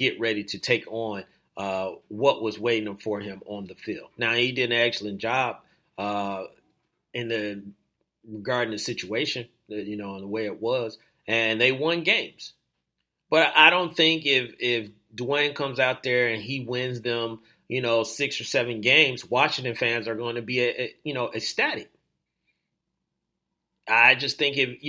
get ready to take on what was waiting for him on the field. Now, he did an excellent job uh, in the regarding the situation, and the way it was, and they won games. But I don't think if Dwayne comes out there and he wins them, 6 or 7 games, Washington fans are going to be ecstatic. I just think if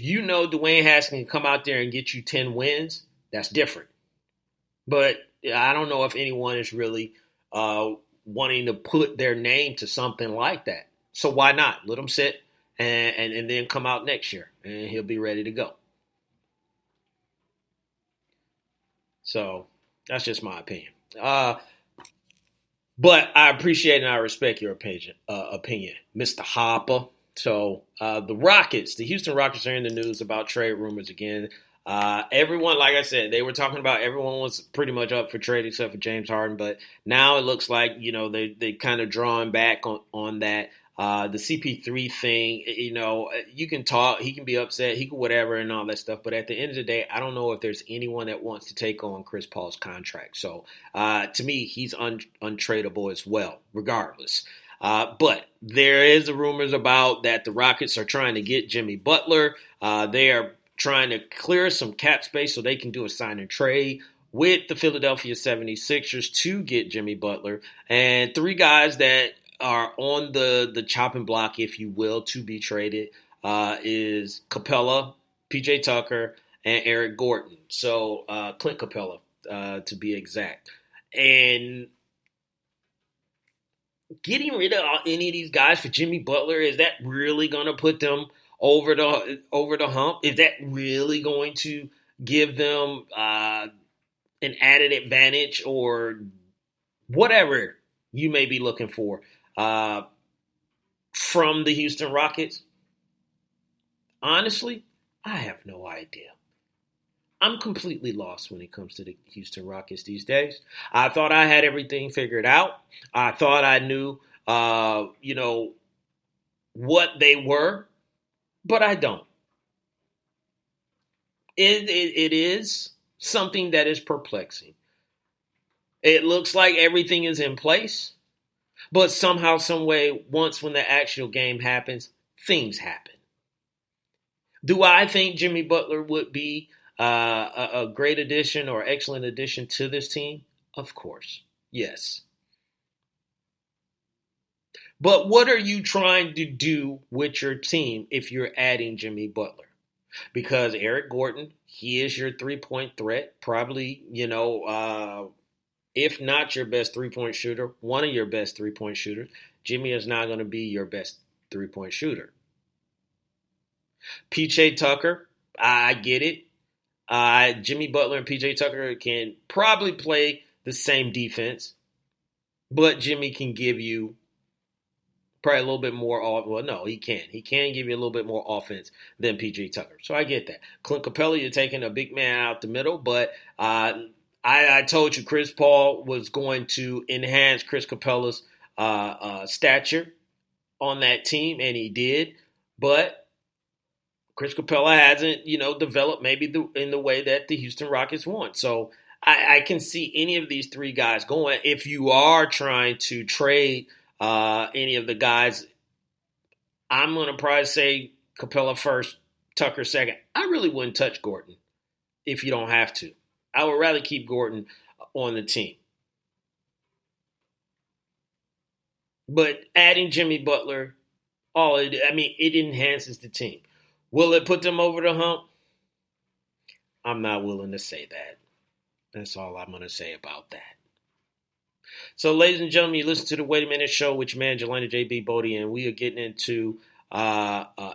Dwayne Haskins can come out there and get you 10 wins, that's different. But I don't know if anyone is really wanting to put their name to something like that. So why not? Let him sit and then come out next year, and he'll be ready to go. So that's just my opinion. But I appreciate and I respect your opinion, Mr. Hopper. So the Houston Rockets are in the news about trade rumors again. Everyone, like I said, they were talking about everyone was pretty much up for trade except for James Harden. But now it looks like, they kind of drawing back on that. The CP3 thing, you can talk, he can be upset, he can whatever and all that stuff. But at the end of the day, I don't know if there's anyone that wants to take on Chris Paul's contract. So to me, he's untradeable as well, regardless. But there is rumors about that the Rockets are trying to get Jimmy Butler. They are trying to clear some cap space so they can do a sign and trade with the Philadelphia 76ers to get Jimmy Butler. And 3 guys that are on the chopping block, if you will, to be traded is Capella, PJ Tucker, and Eric Gordon. So Clint Capella, to be exact. And getting rid of any of these guys for Jimmy Butler, is that really going to put them over the hump? Is that really going to give them an added advantage or whatever you may be looking for from the Houston Rockets? Honestly, I have no idea. I'm completely lost when it comes to the Houston Rockets these days. I thought I had everything figured out. I thought I knew, what they were, but I don't. It is something that is perplexing. It looks like everything is in place, but somehow, some way, once when the actual game happens, things happen. Do I think Jimmy Butler would be a great addition or excellent addition to this team? Of course, yes. But what are you trying to do with your team if you're adding Jimmy Butler? Because Eric Gordon, he is your three-point threat, probably, if not your best three-point shooter, one of your best three-point shooters. Jimmy is not going to be your best three-point shooter. PJ Tucker, I get it. Jimmy Butler and PJ Tucker can probably play the same defense, but Jimmy can give you probably a little bit more. Well, no, he can. He can give you a little bit more offense than PJ Tucker. So I get that. Clint Capella, you're taking a big man out the middle, but I told you Chris Paul was going to enhance Chris Capella's stature on that team, and he did. But Chris Capella hasn't, developed maybe in the way that the Houston Rockets want. So I can see any of these 3 guys going. If you are trying to trade any of the guys, I'm going to probably say Capella first, Tucker second. I really wouldn't touch Gordon if you don't have to. I would rather keep Gordon on the team. But adding Jimmy Butler, it enhances the team. Will it put them over the hump? I'm not willing to say that. That's all I'm going to say about that. So, ladies and gentlemen, you listen to the Wait a Minute show with your man, Jelena JB Bodie, and we are getting into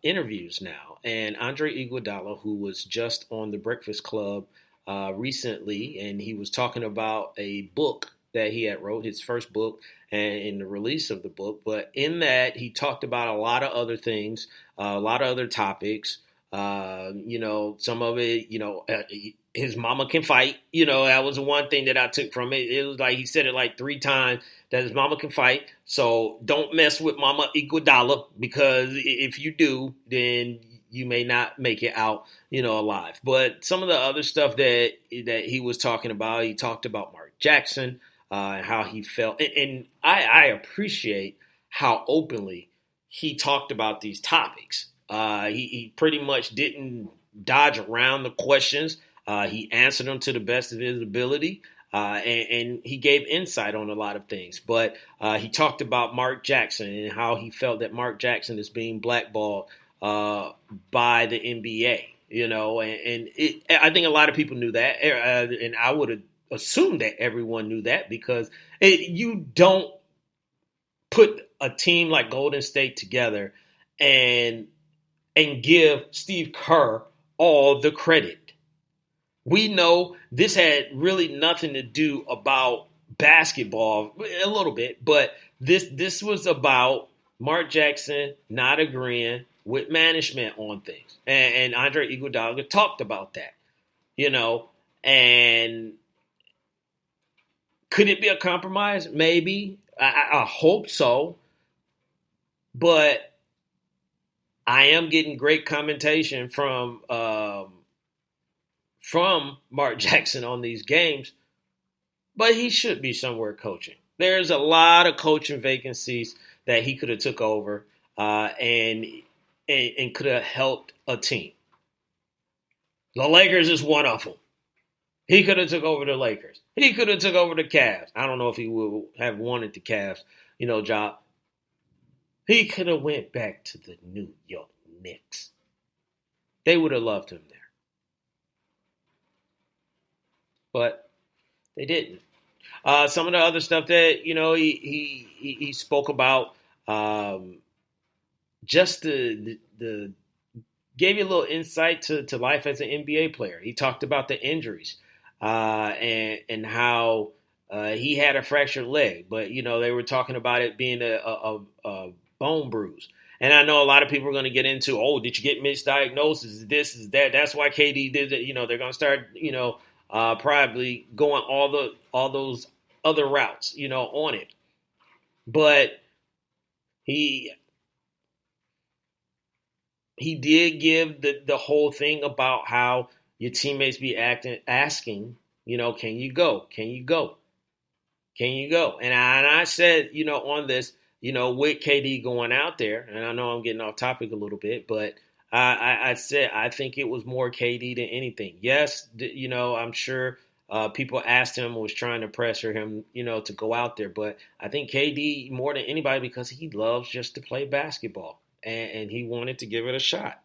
interviews now. And Andre Iguodala, who was just on the Breakfast Club recently, and he was talking about a book that he had wrote, his first book, and in the release of the book. But in that, he talked about a lot of other things, a lot of other topics. Some of it, his mama can fight. That was the one thing that I took from it. It was like he said it like 3 times that his mama can fight. So don't mess with Mama Iguodala, because if you do, then you may not make it out, alive. But some of the other stuff that he was talking about, he talked about Mark Jackson and how he felt, and I appreciate how openly he talked about these topics. He pretty much didn't dodge around the questions. He answered them to the best of his ability. And he gave insight on a lot of things. But he talked about Mark Jackson and how he felt that Mark Jackson is being blackballed by the NBA. I think a lot of people knew that. And I would have assumed that everyone knew that because you don't put a team like Golden State together and give Steve Kerr all the credit. We know this had really nothing to do about basketball, a little bit, but this was about Mark Jackson not agreeing with management on things. And Andre Iguodala talked about that, and could it be a compromise? Maybe. I hope so. But I am getting great commentation from Mark Jackson on these games, but he should be somewhere coaching. There's a lot of coaching vacancies that he could have took over and could have helped a team. The Lakers is one of them. He could have took over the Lakers. He could have took over the Cavs. I don't know if he would have wanted the Cavs, job. He could have went back to the New York Knicks. They would have loved him there. But they didn't. Some of the other stuff that he spoke about, just the gave you a little insight to life as an NBA player. He talked about the injuries and how he had a fractured leg, but they were talking about it being a bone bruise. And I know a lot of people are going to get into, did you get misdiagnosis? This is that. That's why KD did it. They're going to start, probably going all those other routes, on it. But he did give the whole thing about how your teammates be asking, can you go? Can you go? Can you go? And I said, on this, with KD going out there, and I know I'm getting off topic a little bit, but I said I think it was more KD than anything. Yes, I'm sure people asked him, was trying to pressure him, to go out there. But I think KD more than anybody because he loves just to play basketball, and he wanted to give it a shot.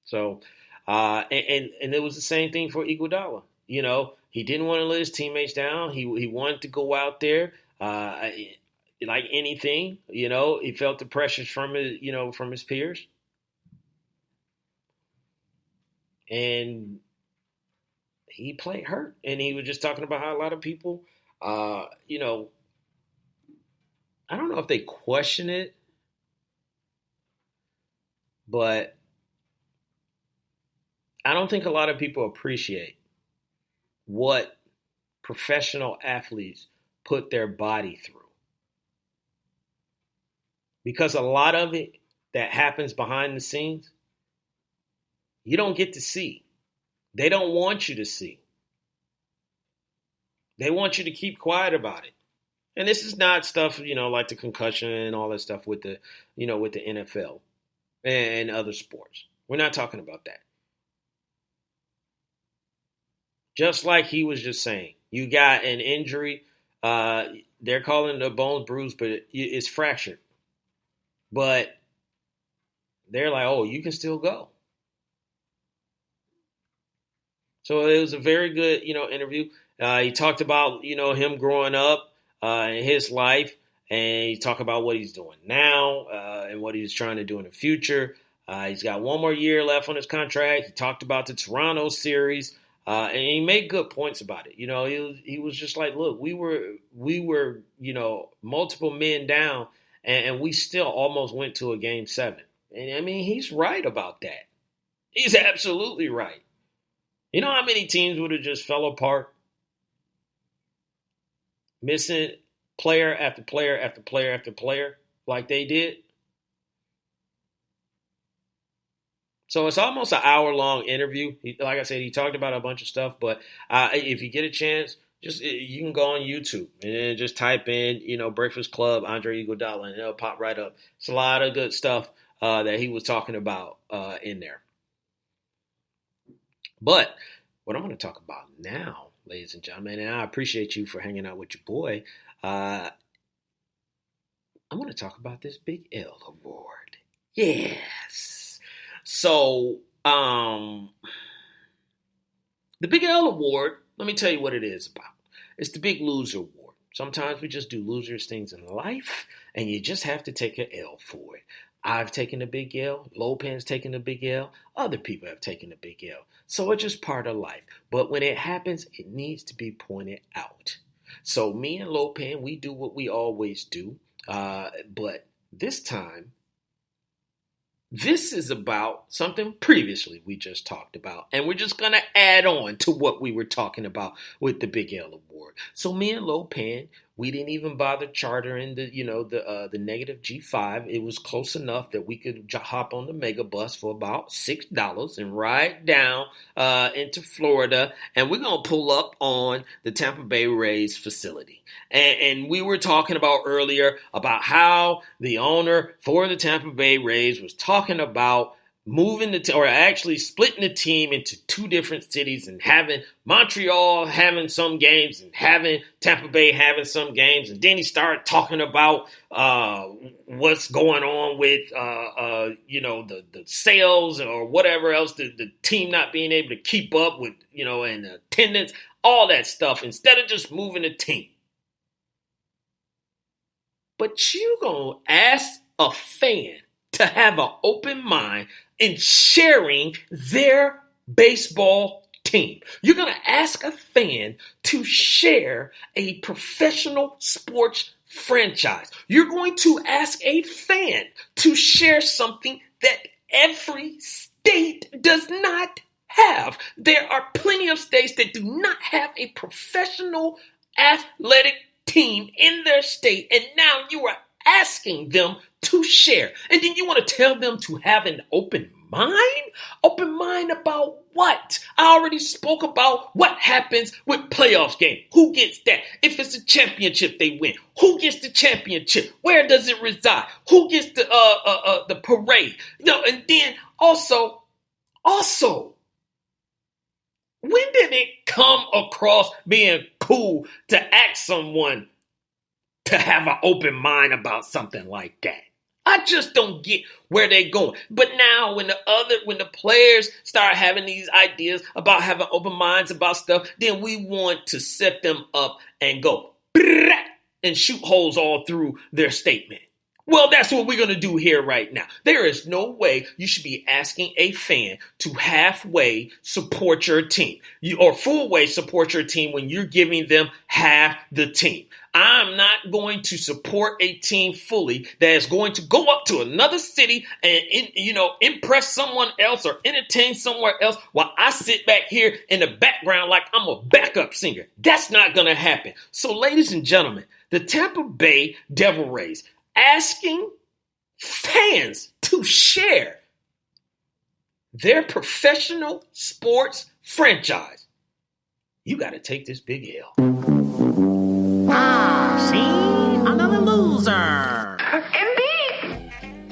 So, and it was the same thing for Iguodala. He didn't want to let his teammates down. He wanted to go out there. Like anything, he felt the pressures from his peers. And he played hurt. And he was just talking about how a lot of people, I don't know if they question it, but I don't think a lot of people appreciate what professional athletes put their body through. Because a lot of it that happens behind the scenes, you don't get to see. They don't want you to see. They want you to keep quiet about it. And this is not stuff, like the concussion and all that stuff with the NFL and other sports. We're not talking about that. Just like he was just saying, you got an injury. They're calling it a bone bruise, but it's fractured. But they're like, you can still go. So it was a very good, interview. He talked about, him growing up in his life, and he talked about what he's doing now and what he's trying to do in the future. He's got one more year left on his contract. He talked about the Toronto series, and he made good points about it. He was just like, look, we were, multiple men down, and we still almost went to a Game 7. And I mean, he's right about that. He's absolutely right. You know how many teams would have just fell apart? Missing player after player after player after player like they did? So it's almost an hour-long interview. Like I said, he talked about a bunch of stuff. But if you get a chance, you can go on YouTube and then just type in, Breakfast Club, Andre Iguodala, and it'll pop right up. It's a lot of good stuff that he was talking about in there. But what I'm going to talk about now, ladies and gentlemen, and I appreciate you for hanging out with your boy, I'm going to talk about this Big L Award. Yes. So, the Big L Award, let me tell you what it is about. It's the Big Loser Award. Sometimes we just do losers things in life, and you just have to take an L for it. I've taken a big L. Lopan's taken a big L. Other people have taken a big L. So it's just part of life. But when it happens, it needs to be pointed out. So me and Lopan, we do what we always do. But this time, this is about something previously we just talked about. And we're just going to add on to what we were talking about with the Big L Award. So me and Lopan, we didn't even bother chartering the negative G5. It was close enough that we could hop on the mega bus for about $6 and ride down into Florida. And we're going to pull up on the Tampa Bay Rays facility. And we were talking about earlier about how the owner for the Tampa Bay Rays was talking about moving or actually splitting the team into two different cities and having Montreal having some games and having Tampa Bay having some games. And then he started talking about what's going on with, the sales or whatever else, the team not being able to keep up with, and attendance, all that stuff, instead of just moving the team. But you gonna ask a fan to have an open mind in sharing their baseball team. You're going to ask a fan to share a professional sports franchise. You're going to ask a fan to share something that every state does not have. There are plenty of states that do not have a professional athletic team in their state, and now you are asking them to share. And then you want to tell them to have an open mind? Open mind about what? I already spoke about what happens with playoffs game. Who gets that? If it's a championship, they win. Who gets the championship? Where does it reside? Who gets the parade? And then also, when did it come across being cool to ask someone to have an open mind about something like that? I just don't get where they're going. But now when the players start having these ideas about having open minds about stuff, then we want to set them up and go and shoot holes all through their statement. Well, that's what we're going to do here right now. There is no way you should be asking a fan to halfway support your team or full way support your team when you're giving them half the team. I'm not going to support a team fully that is going to go up to another city and, impress someone else or entertain somewhere else while I sit back here in the background like I'm a backup singer. That's not going to happen. So, ladies and gentlemen, the Tampa Bay Devil Rays asking fans to share their professional sports franchise. You got to take this big L. See? Another loser.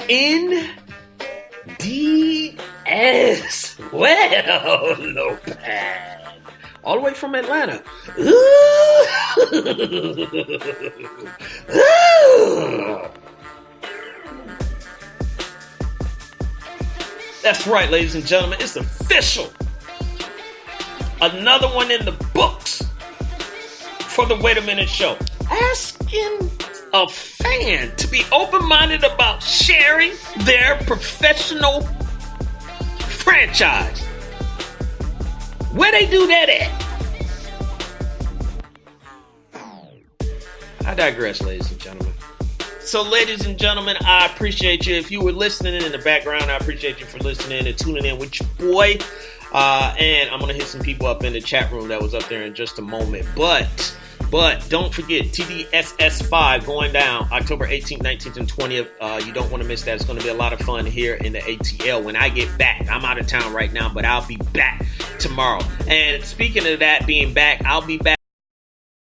Indeed as well, Lopan. All the way from Atlanta. That's right, ladies and gentlemen. It's official. Another one in the books for the Wait a Minute show. Asking a fan to be open-minded about sharing their professional franchise. Where they do that at? I digress, ladies and gentlemen. So, ladies and gentlemen, I appreciate you. If you were listening in the background, I appreciate you for listening and tuning in with your boy. And I'm going to hit some people up in the chat room that was up there in just a moment. But But don't forget, TDSS5 going down October 18th, 19th, and 20th. You don't want to miss that. It's going to be a lot of fun here in the ATL when I get back. I'm out of town right now, but I'll be back tomorrow. And speaking of that being back, I'll be back